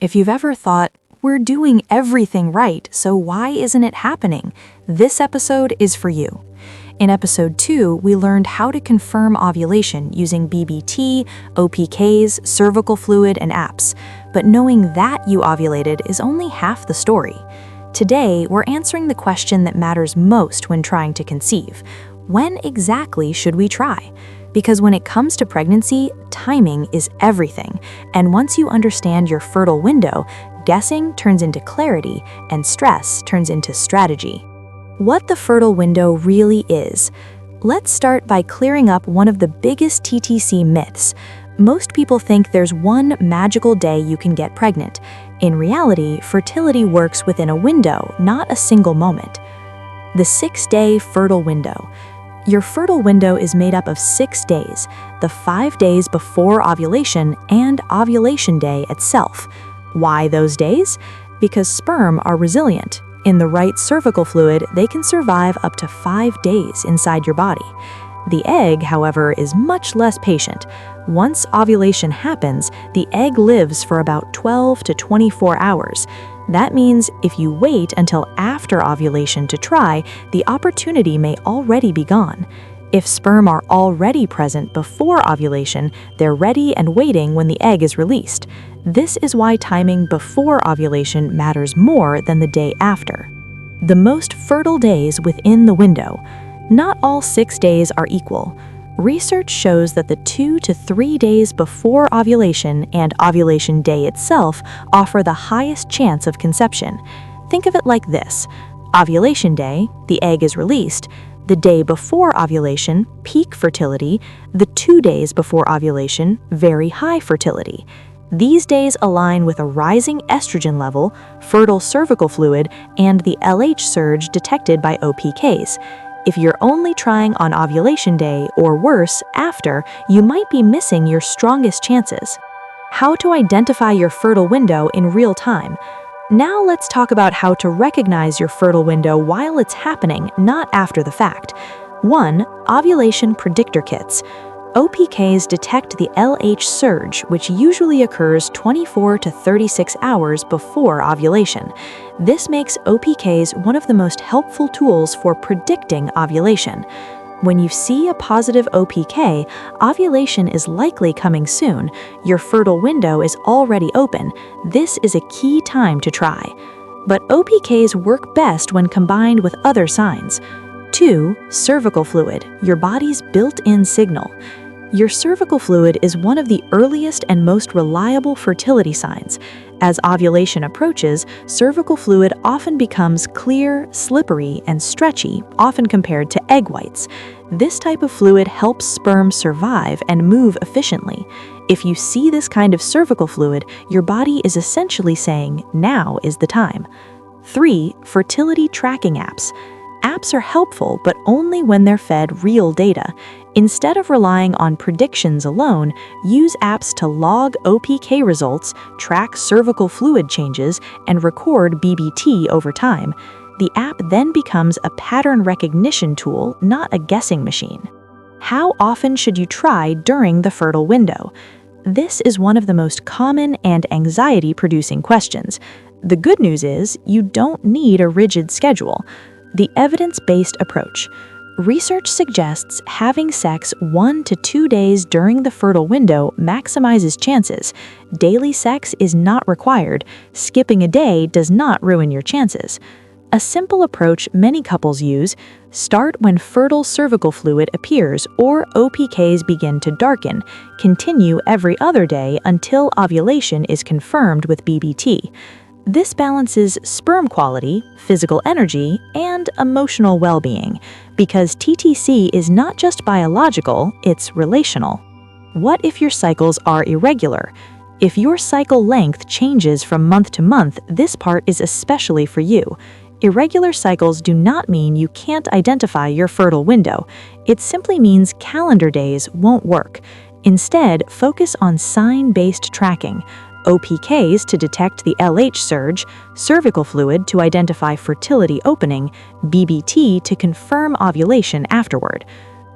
If you've ever thought, we're doing everything right, so why isn't it happening? This episode is for you. In episode 2, we learned how to confirm ovulation using BBT, OPKs, cervical fluid, and apps. But knowing that you ovulated is only half the story. Today, we're answering the question that matters most when trying to conceive. When exactly should we try? Because when it comes to pregnancy, timing is everything. And once you understand your fertile window, guessing turns into clarity and stress turns into strategy. What the fertile window really is. Let's start by clearing up one of the biggest TTC myths. Most people think there's one magical day you can get pregnant. In reality, fertility works within a window, not a single moment. The 6-day fertile window. Your fertile window is made up of 6 days, the 5 days before ovulation and ovulation day itself. Why those days? Because sperm are resilient. In the right cervical fluid, they can survive up to 5 days inside your body. The egg, however, is much less patient. Once ovulation happens, the egg lives for about 12 to 24 hours. That means if you wait until after ovulation to try, the opportunity may already be gone. If sperm are already present before ovulation, they're ready and waiting when the egg is released. This is why timing before ovulation matters more than the day after. The most fertile days within the window. Not all 6 days are equal. Research shows that the 2 to 3 days before ovulation and ovulation day itself offer the highest chance of conception. Think of it like this. Ovulation day, the egg is released. The day before ovulation, peak fertility. The 2 days before ovulation, very high fertility. These days align with a rising estrogen level, fertile cervical fluid, and the LH surge detected by OPKs. If you're only trying on ovulation day, or worse, after, you might be missing your strongest chances. How to identify your fertile window in real time. Now let's talk about how to recognize your fertile window while it's happening, not after the fact. 1. Ovulation predictor kits. OPKs detect the LH surge, which usually occurs 24 to 36 hours before ovulation. This makes OPKs one of the most helpful tools for predicting ovulation. When you see a positive OPK, ovulation is likely coming soon. Your fertile window is already open. This is a key time to try. But OPKs work best when combined with other signs. 2. Cervical fluid, your body's built-in signal. Your cervical fluid is one of the earliest and most reliable fertility signs. As ovulation approaches, cervical fluid often becomes clear, slippery, and stretchy, often compared to egg whites. This type of fluid helps sperm survive and move efficiently. If you see this kind of cervical fluid, your body is essentially saying, now is the time. 3. Fertility tracking apps. Apps are helpful, but only when they're fed real data. Instead of relying on predictions alone, use apps to log OPK results, track cervical fluid changes, and record BBT over time. The app then becomes a pattern recognition tool, not a guessing machine. How often should you try during the fertile window? This is one of the most common and anxiety-producing questions. The good news is, you don't need a rigid schedule. The evidence-based approach. Research suggests having sex 1 to 2 days during the fertile window maximizes chances. Daily sex is not required. Skipping a day does not ruin your chances. A simple approach many couples use: start when fertile cervical fluid appears or OPKs begin to darken. Continue every other day until ovulation is confirmed with BBT. This balances sperm quality, physical energy, and emotional well-being, because TTC is not just biological, it's relational. What if your cycles are irregular? If your cycle length changes from month to month, this part is especially for you. Irregular cycles do not mean you can't identify your fertile window. It simply means calendar days won't work. Instead, focus on sign-based tracking. OPKs to detect the LH surge, cervical fluid to identify fertility opening, BBT to confirm ovulation afterward.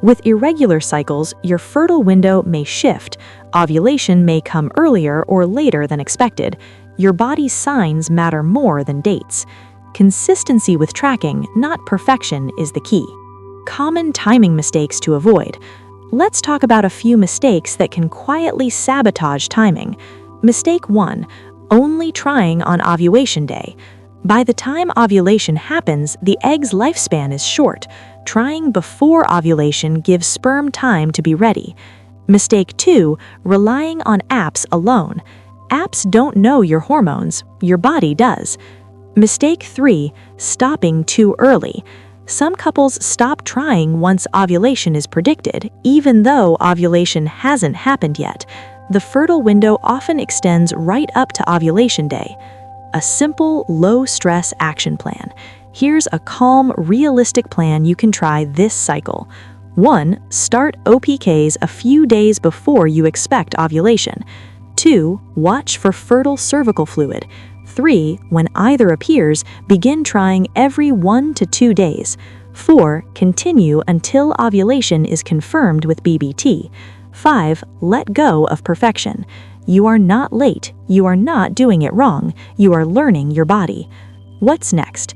With irregular cycles, your fertile window may shift. Ovulation may come earlier or later than expected. Your body's signs matter more than dates. Consistency with tracking, not perfection, is the key. Common timing mistakes to avoid. Let's talk about a few mistakes that can quietly sabotage timing. Mistake 1. Only trying on ovulation day. By the time ovulation happens, the egg's lifespan is short. Trying before ovulation gives sperm time to be ready. Mistake 2. Relying on apps alone. Apps don't know your hormones, your body does. Mistake 3. Stopping too early. Some couples stop trying once ovulation is predicted, even though ovulation hasn't happened yet. The fertile window often extends right up to ovulation day. A simple, low-stress action plan. Here's a calm, realistic plan you can try this cycle. 1. Start OPKs a few days before you expect ovulation. 2. Watch for fertile cervical fluid. 3. When either appears, begin trying every 1 to 2 days. 4. Continue until ovulation is confirmed with BBT. 5. Let go of perfection. You are not late. You are not doing it wrong. You are learning your body. What's next?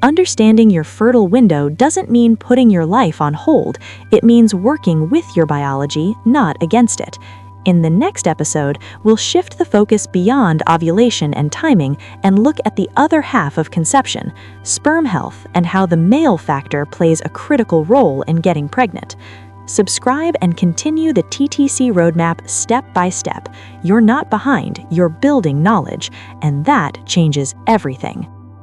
Understanding your fertile window doesn't mean putting your life on hold. It means working with your biology, not against it. In the next episode, we'll shift the focus beyond ovulation and timing and look at the other half of conception, sperm health, and how the male factor plays a critical role in getting pregnant. Subscribe and continue the TTC roadmap step by step. You're not behind, you're building knowledge, and that changes everything.